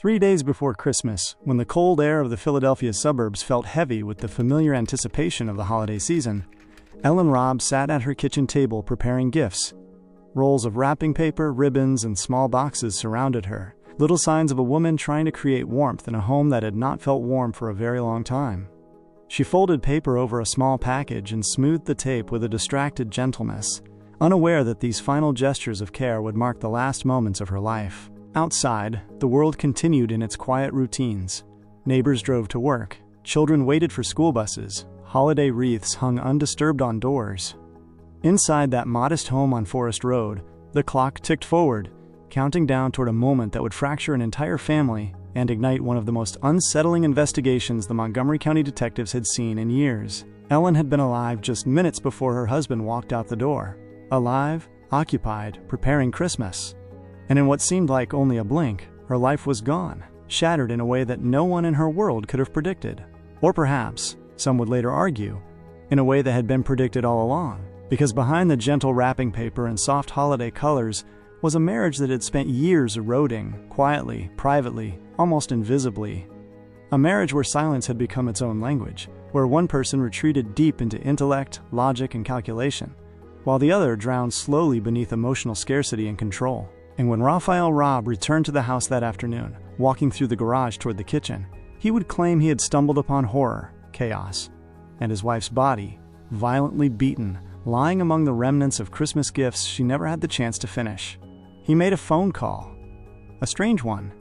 3 days before Christmas, when the cold air of the Philadelphia suburbs felt heavy with the familiar anticipation of the holiday season, Ellen Robb sat at her kitchen table preparing gifts. Rolls of wrapping paper, ribbons, and small boxes surrounded her, little signs of a woman trying to create warmth in a home that had not felt warm for a very long time. She folded paper over a small package and smoothed the tape with a distracted gentleness, unaware that these final gestures of care would mark the last moments of her life. Outside, the world continued in its quiet routines. Neighbors drove to work, children waited for school buses, holiday wreaths hung undisturbed on doors. Inside that modest home on Forest Road, the clock ticked forward, counting down toward a moment that would fracture an entire family and ignite one of the most unsettling investigations the Montgomery County detectives had seen in years. Ellen had been alive just minutes before her husband walked out the door. Alive, occupied, preparing Christmas. And in what seemed like only a blink, her life was gone, shattered in a way that no one in her world could have predicted. Or perhaps, some would later argue, in a way that had been predicted all along, because behind the gentle wrapping paper and soft holiday colors was a marriage that had spent years eroding, quietly, privately, almost invisibly. A marriage where silence had become its own language, where one person retreated deep into intellect, logic, and calculation, while the other drowned slowly beneath emotional scarcity and control. And when Raphael Robb returned to the house that afternoon, walking through the garage toward the kitchen, he would claim he had stumbled upon horror, chaos, and his wife's body, violently beaten, lying among the remnants of Christmas gifts she never had the chance to finish. He made a phone call, a strange one,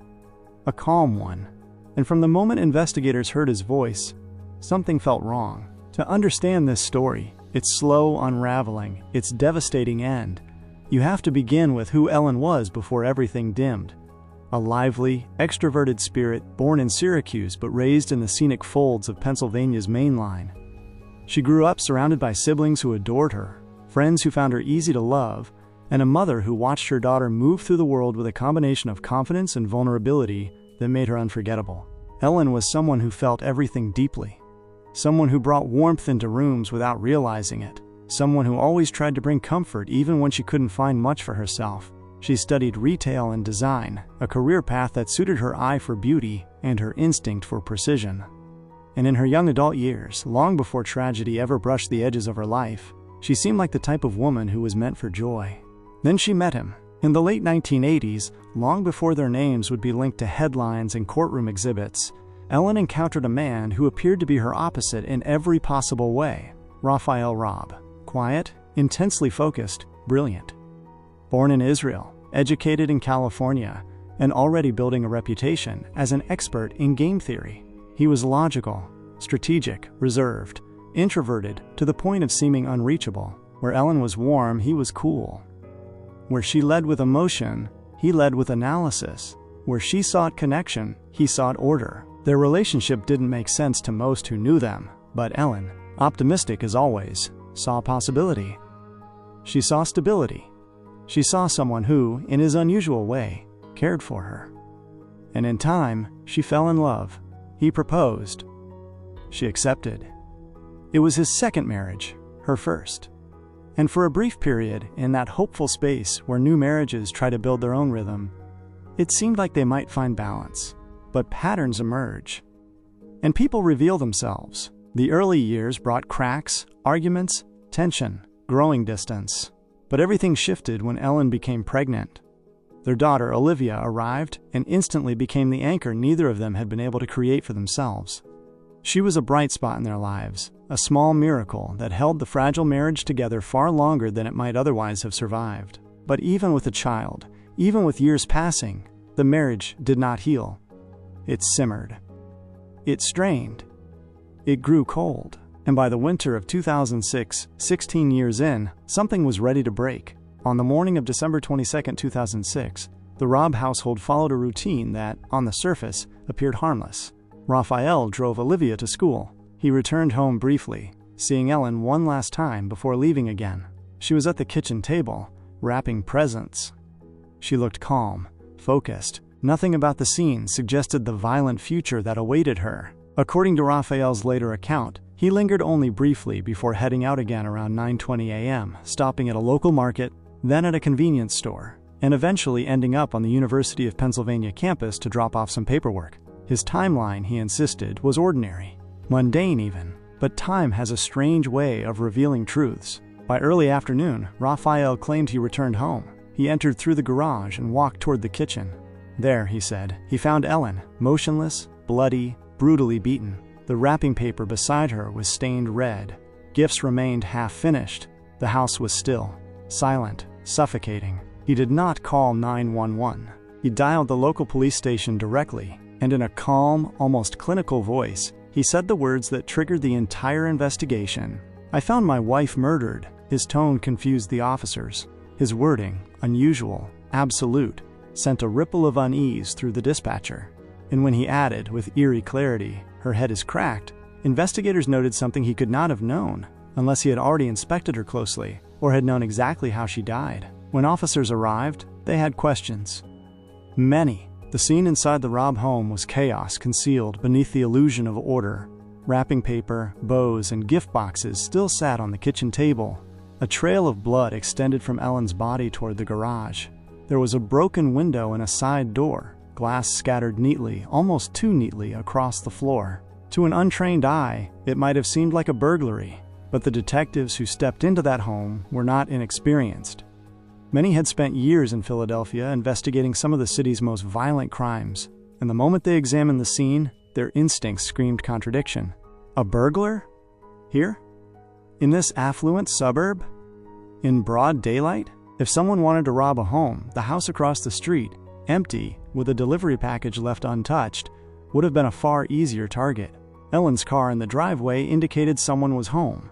a calm one, and from the moment investigators heard his voice, something felt wrong. To understand this story, its slow unraveling, its devastating end, you have to begin with who Ellen was before everything dimmed. A lively, extroverted spirit born in Syracuse but raised in the scenic folds of Pennsylvania's Main Line. She grew up surrounded by siblings who adored her, friends who found her easy to love, and a mother who watched her daughter move through the world with a combination of confidence and vulnerability that made her unforgettable. Ellen was someone who felt everything deeply, someone who brought warmth into rooms without realizing it. Someone who always tried to bring comfort even when she couldn't find much for herself. She studied retail and design, a career path that suited her eye for beauty and her instinct for precision. And in her young adult years, long before tragedy ever brushed the edges of her life, she seemed like the type of woman who was meant for joy. Then she met him. In the late 1980s, long before their names would be linked to headlines and courtroom exhibits, Ellen encountered a man who appeared to be her opposite in every possible way, Raphael Robb. Quiet, intensely focused, brilliant. Born in Israel, educated in California, and already building a reputation as an expert in game theory. He was logical, strategic, reserved, introverted to the point of seeming unreachable. Where Ellen was warm, he was cool. Where she led with emotion, he led with analysis. Where she sought connection, he sought order. Their relationship didn't make sense to most who knew them, but Ellen, optimistic as always, saw possibility. She saw stability. She saw someone who, in his unusual way, cared for her. And in time, she fell in love. He proposed. She accepted. It was his second marriage, her first. And for a brief period, in that hopeful space where new marriages try to build their own rhythm, it seemed like they might find balance. But patterns emerge. And people reveal themselves. The early years brought cracks, arguments, tension, growing distance. But everything shifted when Ellen became pregnant. Their daughter, Olivia, arrived and instantly became the anchor neither of them had been able to create for themselves. She was a bright spot in their lives, a small miracle that held the fragile marriage together far longer than it might otherwise have survived. But even with a child, even with years passing, the marriage did not heal. It simmered. It strained. It grew cold, and by the winter of 2006, 16 years in, something was ready to break. On the morning of December 22, 2006, the Robb household followed a routine that, on the surface, appeared harmless. Raphael drove Olivia to school. He returned home briefly, seeing Ellen one last time before leaving again. She was at the kitchen table, wrapping presents. She looked calm, focused. Nothing about the scene suggested the violent future that awaited her. According to Raphael's later account, he lingered only briefly before heading out again around 9:20 a.m., stopping at a local market, then at a convenience store. and eventually ending up on the University of Pennsylvania campus to drop off some paperwork. His timeline, he insisted, was ordinary, mundane even, but time has a strange way of revealing truths. By early afternoon, Raphael claimed he returned home. He entered through the garage and walked toward the kitchen. There, he said, he found Ellen, motionless, bloody, brutally beaten. The wrapping paper beside her was stained red. Gifts remained half-finished. The house was still, silent, suffocating. He did not call 911. He dialed the local police station directly, and in a calm, almost clinical voice, he said the words that triggered the entire investigation. "I found my wife murdered." His tone confused the officers. His wording, unusual, absolute, sent a ripple of unease through the dispatcher. And when he added, with eerie clarity, "Her head is cracked," investigators noted something he could not have known, unless he had already inspected her closely, or had known exactly how she died. When officers arrived, they had questions. Many. The scene inside the Robb home was chaos concealed beneath the illusion of order. Wrapping paper, bows, and gift boxes still sat on the kitchen table. A trail of blood extended from Ellen's body toward the garage. There was a broken window and a side door, glass scattered neatly, almost too neatly, across the floor. To an untrained eye, it might have seemed like a burglary, but the detectives who stepped into that home were not inexperienced. Many had spent years in Philadelphia investigating some of the city's most violent crimes, and the moment they examined the scene, their instincts screamed contradiction. A burglar? Here? In this affluent suburb? In broad daylight? If someone wanted to rob a home, the house across the street, empty, with a delivery package left untouched, would have been a far easier target. Ellen's car in the driveway indicated someone was home.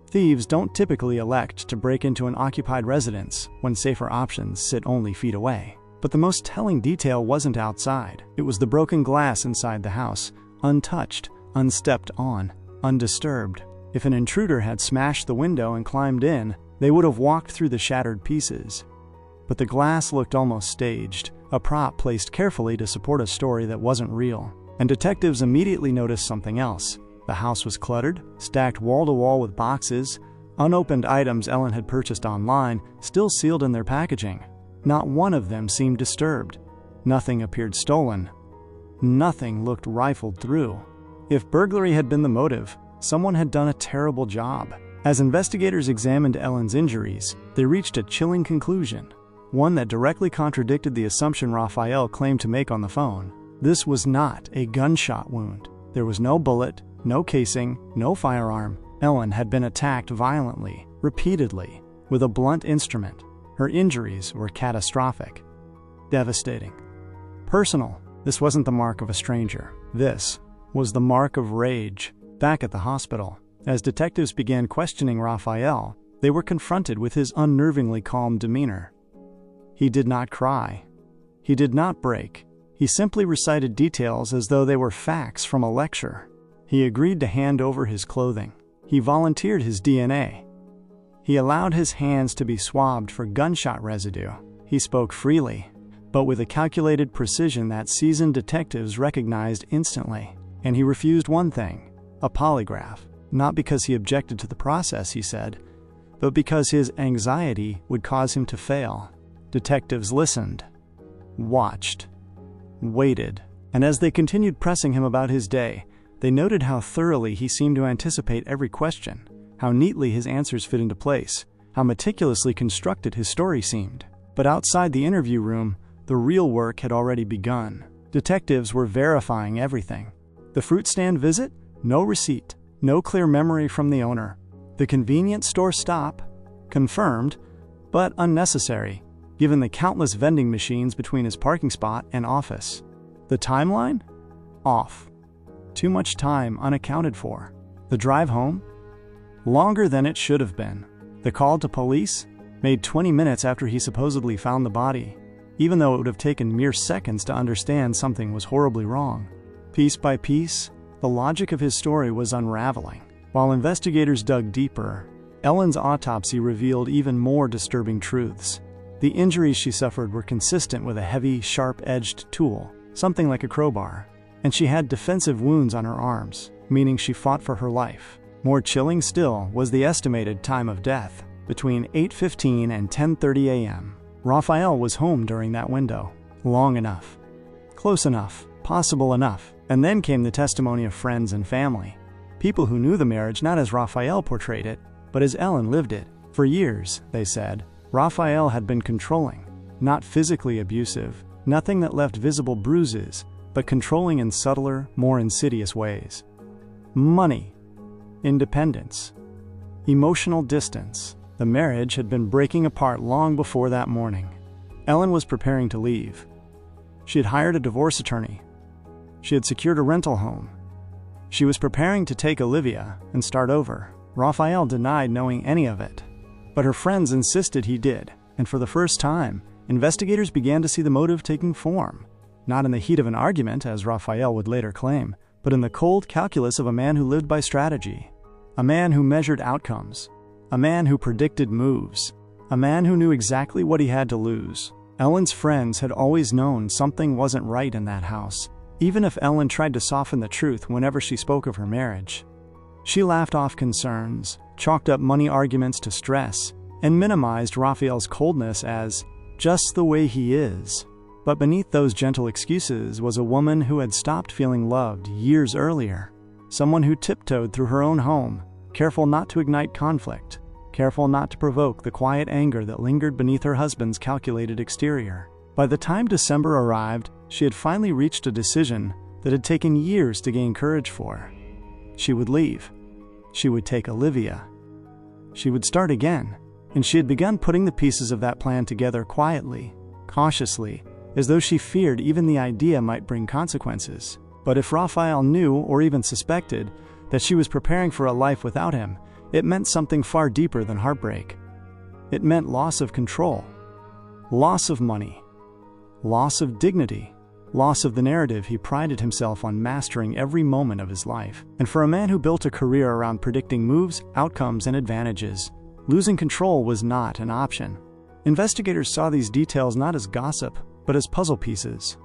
Thieves don't typically elect to break into an occupied residence when safer options sit only feet away. But the most telling detail wasn't outside. It was the broken glass inside the house, untouched, unstepped on, undisturbed. If an intruder had smashed the window and climbed in, they would have walked through the shattered pieces. But the glass looked almost staged, a prop placed carefully to support a story that wasn't real. And detectives immediately noticed something else. The house was cluttered, stacked wall to wall with boxes, unopened items Ellen had purchased online, still sealed in their packaging. Not one of them seemed disturbed. Nothing appeared stolen. Nothing looked rifled through. If burglary had been the motive, someone had done a terrible job. As investigators examined Ellen's injuries, they reached a chilling conclusion, one that directly contradicted the assumption Raphael claimed to make on the phone. This was not a gunshot wound. There was no bullet, no casing, no firearm. Ellen had been attacked violently, repeatedly, with a blunt instrument. Her injuries were catastrophic, devastating, personal. This wasn't the mark of a stranger. This was the mark of rage. Back at the hospital, as detectives began questioning Raphael, they were confronted with his unnervingly calm demeanor. He did not cry. He did not break. He simply recited details as though they were facts from a lecture. He agreed to hand over his clothing. He volunteered his DNA. He allowed his hands to be swabbed for gunshot residue. He spoke freely, but with a calculated precision that seasoned detectives recognized instantly. And he refused one thing, a polygraph. Not because he objected to the process, he said, but because his anxiety would cause him to fail. Detectives listened, watched, waited, and as they continued pressing him about his day, they noted how thoroughly he seemed to anticipate every question, how neatly his answers fit into place, how meticulously constructed his story seemed. But outside the interview room, the real work had already begun. Detectives were verifying everything. The fruit stand visit? No receipt, no clear memory from the owner. The convenience store stop? Confirmed, but unnecessary, given the countless vending machines between his parking spot and office. The timeline? Off. Too much time unaccounted for. The drive home? Longer than it should have been. The call to police? Made 20 minutes after he supposedly found the body, even though it would have taken mere seconds to understand something was horribly wrong. Piece by piece, the logic of his story was unraveling. While investigators dug deeper, Ellen's autopsy revealed even more disturbing truths. The injuries she suffered were consistent with a heavy, sharp-edged tool, something like a crowbar, and she had defensive wounds on her arms, meaning she fought for her life. More chilling still was the estimated time of death, between 8:15 and 10:30 a.m. Raphael was home during that window. Long enough. Close enough. Possible enough. And then came the testimony of friends and family. People who knew the marriage not as Raphael portrayed it, but as Ellen lived it. For years, they said, Raphael had been controlling. Not physically abusive, nothing that left visible bruises, but controlling in subtler, more insidious ways. Money. Independence. Emotional distance. The marriage had been breaking apart long before that morning. Ellen was preparing to leave. She had hired a divorce attorney. She had secured a rental home. She was preparing to take Olivia and start over. Raphael denied knowing any of it, but her friends insisted he did, and for the first time, investigators began to see the motive taking form, not in the heat of an argument, as Raphael would later claim, but in the cold calculus of a man who lived by strategy, a man who measured outcomes, a man who predicted moves, a man who knew exactly what he had to lose. Ellen's friends had always known something wasn't right in that house, even if Ellen tried to soften the truth whenever she spoke of her marriage. She laughed off concerns, chalked up money arguments to stress, and minimized Raphael's coldness as just the way he is. But beneath those gentle excuses was a woman who had stopped feeling loved years earlier. Someone who tiptoed through her own home, careful not to ignite conflict, careful not to provoke the quiet anger that lingered beneath her husband's calculated exterior. By the time December arrived, she had finally reached a decision that had taken years to gain courage for. She would leave. She would take Olivia. She would start again, and she had begun putting the pieces of that plan together quietly, cautiously, as though she feared even the idea might bring consequences. But if Raphael knew or even suspected that she was preparing for a life without him, it meant something far deeper than heartbreak. It meant loss of control, loss of money, loss of dignity, loss of the narrative he prided himself on mastering every moment of his life. And for a man who built a career around predicting moves, outcomes, and advantages, losing control was not an option. Investigators saw these details not as gossip, but as puzzle pieces.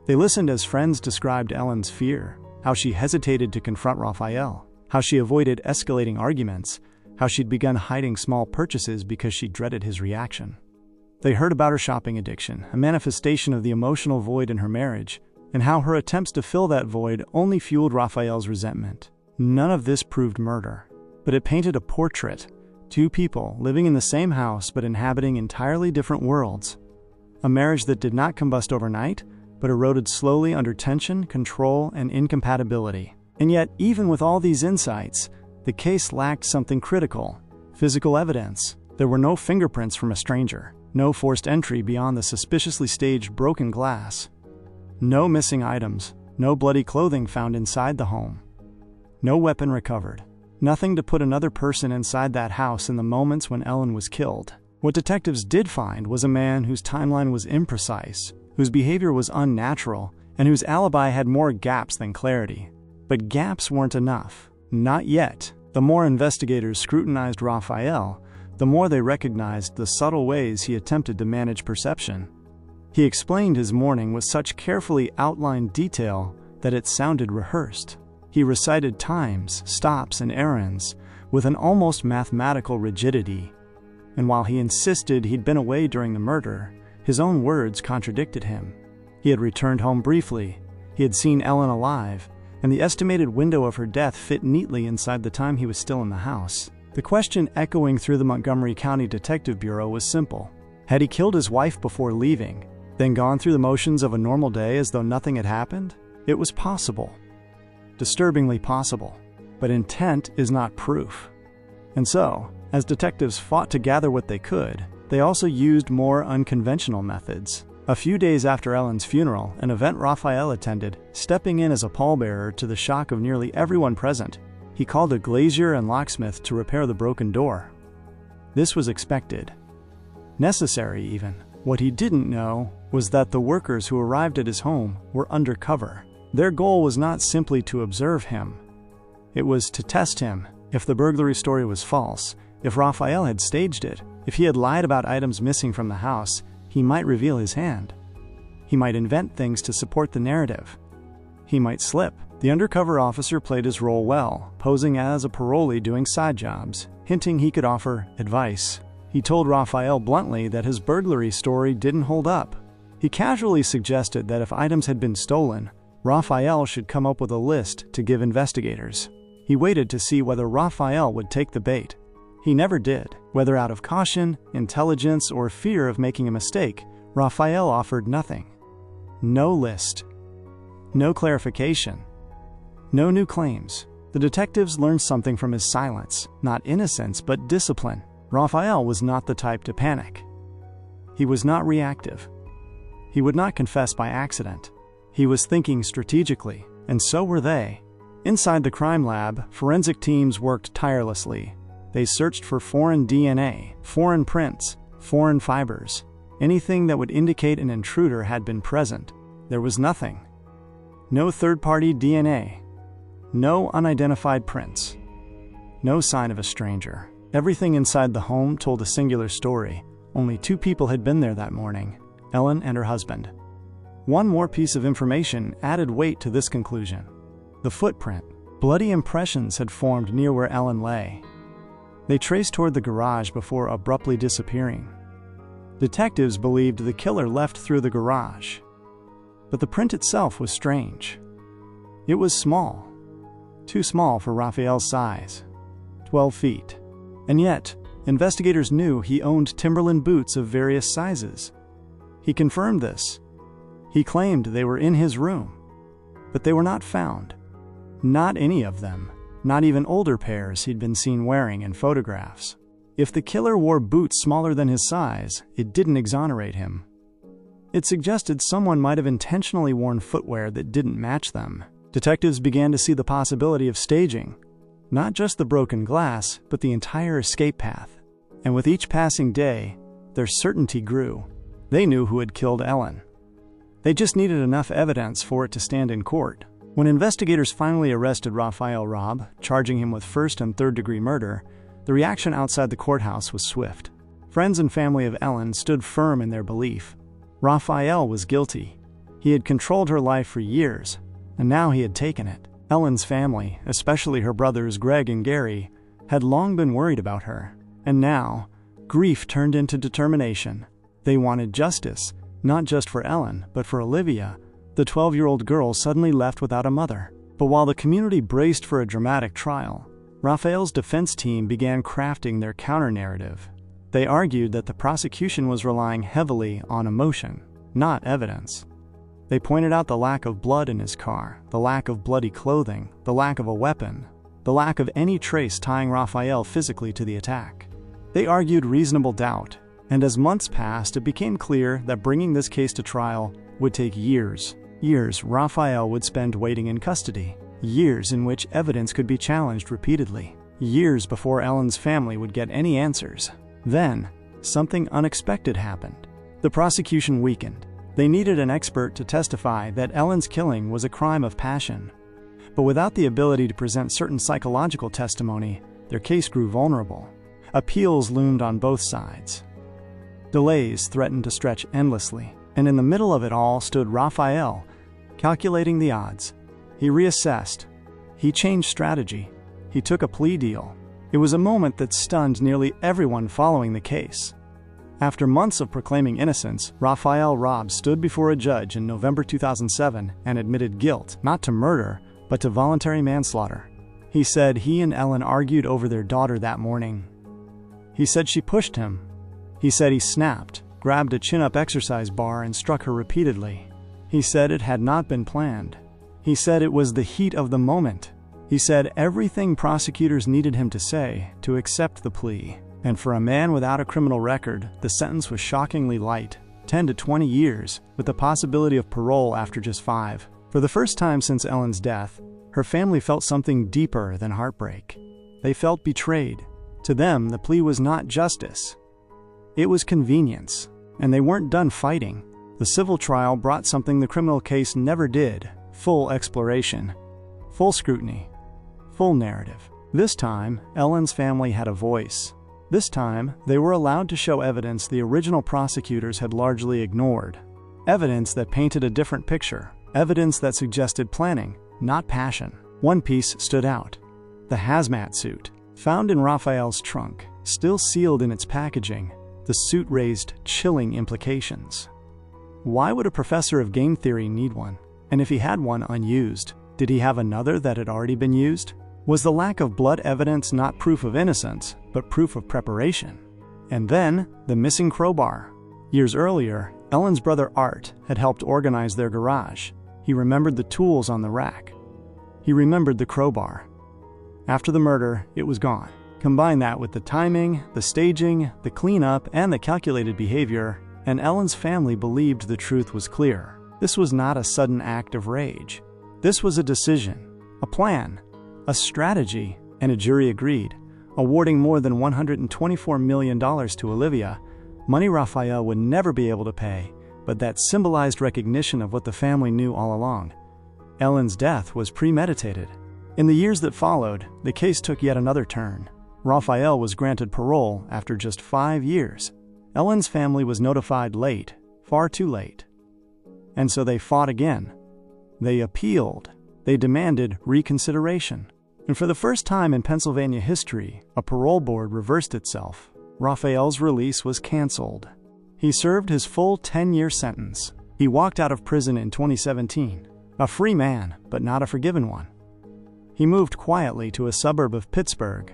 They listened as friends described Ellen's fear, how she hesitated to confront Raphael, how she avoided escalating arguments, how she'd begun hiding small purchases because she dreaded his reaction. They heard about her shopping addiction, a manifestation of the emotional void in her marriage, and how her attempts to fill that void only fueled Raphael's resentment. None of this proved murder, but it painted a portrait, two people living in the same house but inhabiting entirely different worlds. A marriage that did not combust overnight, but eroded slowly under tension, control, and incompatibility. And yet, even with all these insights, the case lacked something critical: physical evidence. There were no fingerprints from a stranger, no forced entry beyond the suspiciously staged broken glass, no missing items, no bloody clothing found inside the home, no weapon recovered, nothing to put another person inside that house in the moments when Ellen was killed. What detectives did find was a man whose timeline was imprecise, whose behavior was unnatural, and whose alibi had more gaps than clarity. But gaps weren't enough. Not yet. The more investigators scrutinized Raphael, the more they recognized the subtle ways he attempted to manage perception. He explained his morning with such carefully outlined detail that it sounded rehearsed. He recited times, stops, and errands with an almost mathematical rigidity. And while he insisted he'd been away during the murder, his own words contradicted him. He had returned home briefly, he had seen Ellen alive, and the estimated window of her death fit neatly inside the time he was still in the house. The question echoing through the Montgomery County Detective Bureau was simple. Had he killed his wife before leaving, then gone through the motions of a normal day as though nothing had happened? It was possible. Disturbingly possible. But intent is not proof. And so, as detectives fought to gather what they could, they also used more unconventional methods. A few days after Ellen's funeral, an event Raphael attended, stepping in as a pallbearer to the shock of nearly everyone present, he called a glazier and locksmith to repair the broken door. This was expected. Necessary, even. What he didn't know was that the workers who arrived at his home were undercover. Their goal was not simply to observe him. It was to test him. If the burglary story was false, if Raphael had staged it, if he had lied about items missing from the house, he might reveal his hand. He might invent things to support the narrative. He might slip. The undercover officer played his role well, posing as a parolee doing side jobs, hinting he could offer advice. He told Raphael bluntly that his burglary story didn't hold up. He casually suggested that if items had been stolen, Raphael should come up with a list to give investigators. He waited to see whether Raphael would take the bait. He never did. Whether out of caution, intelligence, or fear of making a mistake, Raphael offered nothing. No list. No clarification. No new claims. The detectives learned something from his silence, not innocence, but discipline. Raphael was not the type to panic. He was not reactive. He would not confess by accident. He was thinking strategically, and so were they. Inside the crime lab, forensic teams worked tirelessly. They searched for foreign DNA, foreign prints, foreign fibers. Anything that would indicate an intruder had been present. There was nothing. No third-party DNA. No unidentified prints. No sign of a stranger. Everything inside the home told a singular story. Only 2 people had been there that morning, Ellen and her husband. One more piece of information added weight to this conclusion. The footprint. Bloody impressions had formed near where Ellen lay. They traced toward the garage before abruptly disappearing. Detectives believed the killer left through the garage. But the print itself was strange. It was small. Too small for Raphael's size. 12 feet. And yet, investigators knew he owned Timberland boots of various sizes. He confirmed this. He claimed they were in his room. But they were not found. Not any of them. Not even older pairs he'd been seen wearing in photographs. If the killer wore boots smaller than his size, it didn't exonerate him. It suggested someone might have intentionally worn footwear that didn't match them. Detectives began to see the possibility of staging. Not just the broken glass, but the entire escape path. And with each passing day, their certainty grew. They knew who had killed Ellen. They just needed enough evidence for it to stand in court. When investigators finally arrested Raphael Robb, charging him with 1st and 3rd degree murder, the reaction outside the courthouse was swift. Friends and family of Ellen stood firm in their belief. Raphael was guilty. He had controlled her life for years, and now he had taken it. Ellen's family, especially her brothers Greg and Gary, had long been worried about her. And now, grief turned into determination. They wanted justice, not just for Ellen, but for Olivia, the 12-year-old girl suddenly left without a mother. But while the community braced for a dramatic trial, Raphael's defense team began crafting their counter-narrative. They argued that the prosecution was relying heavily on emotion, not evidence. They pointed out the lack of blood in his car, the lack of bloody clothing, the lack of a weapon, the lack of any trace tying Raphael physically to the attack. They argued reasonable doubt, and as months passed, it became clear that bringing this case to trial would take years. Years Raphael would spend waiting in custody. Years in which evidence could be challenged repeatedly. Years before Ellen's family would get any answers. Then, something unexpected happened. The prosecution weakened. They needed an expert to testify that Ellen's killing was a crime of passion. But without the ability to present certain psychological testimony, their case grew vulnerable. Appeals loomed on both sides. Delays threatened to stretch endlessly, and in the middle of it all stood Raphael, calculating the odds. He reassessed. He changed strategy. He took a plea deal. It was a moment that stunned nearly everyone following the case. After months of proclaiming innocence, Raphael Robb stood before a judge in November 2007 and admitted guilt, not to murder, but to voluntary manslaughter. He said he and Ellen argued over their daughter that morning. He said she pushed him. He said he snapped, grabbed a chin-up exercise bar and struck her repeatedly. He said it had not been planned. He said it was the heat of the moment. He said everything prosecutors needed him to say to accept the plea. And for a man without a criminal record, the sentence was shockingly light, 10 to 20 years, with the possibility of parole after just 5. For the first time since Ellen's death, her family felt something deeper than heartbreak. They felt betrayed. To them, the plea was not justice. It was convenience. And they weren't done fighting. The civil trial brought something the criminal case never did: full exploration, full scrutiny, full narrative. This time, Ellen's family had a voice. This time, they were allowed to show evidence the original prosecutors had largely ignored. Evidence that painted a different picture. Evidence that suggested planning, not passion. One piece stood out: the hazmat suit. Found in Raphael's trunk, Still sealed in its packaging, the suit raised chilling implications. Why would a professor of game theory need one? And if he had one unused, did he have another that had already been used? Was the lack of blood evidence not proof of innocence, but proof of preparation? And then, the missing crowbar. Years earlier, Ellen's brother Art had helped organize their garage. He remembered the tools on the rack. He remembered the crowbar. After the murder, it was gone. Combine that with the timing, the staging, the cleanup, and the calculated behavior, and Ellen's family believed the truth was clear. This was not a sudden act of rage. This was a decision, a plan, a strategy, and a jury agreed, awarding more than $124 million to Olivia, money Raphael would never be able to pay, but that symbolized recognition of what the family knew all along. Ellen's death was premeditated. In the years that followed, the case took yet another turn. Raphael was granted parole after just 5 years. Ellen's family was notified late, far too late. And so they fought again. They appealed. They demanded reconsideration. And for the first time in Pennsylvania history, a parole board reversed itself. Raphael's release was canceled. He served his full 10-year sentence. He walked out of prison in 2017, a free man, but not a forgiven one. He moved quietly to a suburb of Pittsburgh.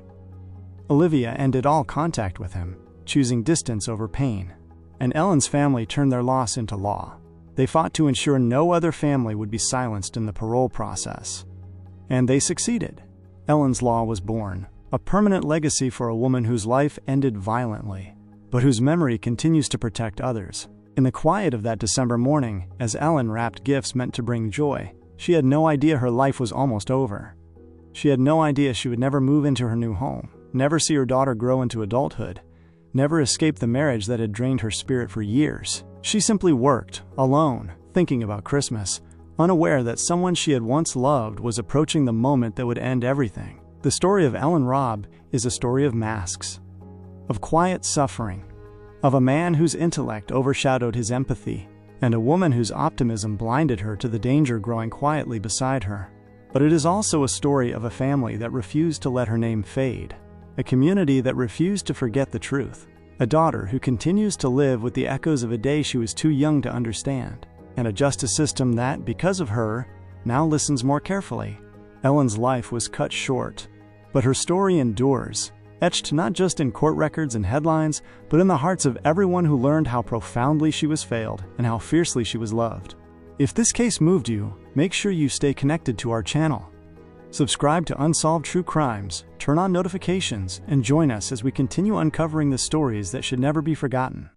Olivia ended all contact with him, choosing distance over pain. And Ellen's family turned their loss into law. They fought to ensure no other family would be silenced in the parole process. And they succeeded. Ellen's law was born, a permanent legacy for a woman whose life ended violently, but whose memory continues to protect others. In the quiet of that December morning, as Ellen wrapped gifts meant to bring joy, she had no idea her life was almost over. She had no idea she would never move into her new home, never see her daughter grow into adulthood, never escape the marriage that had drained her spirit for years. She simply worked, alone, thinking about Christmas, unaware that someone she had once loved was approaching the moment that would end everything. The story of Ellen Robb is a story of masks, of quiet suffering, of a man whose intellect overshadowed his empathy, and a woman whose optimism blinded her to the danger growing quietly beside her. But it is also a story of a family that refused to let her name fade, a community that refused to forget the truth, a daughter who continues to live with the echoes of a day she was too young to understand, and a justice system that, because of her, now listens more carefully. Ellen's life was cut short, but her story endures, etched not just in court records and headlines, but in the hearts of everyone who learned how profoundly she was failed and how fiercely she was loved. If this case moved you, make sure you stay connected to our channel. Subscribe to Unsolved True Crimes, turn on notifications, and join us as we continue uncovering the stories that should never be forgotten.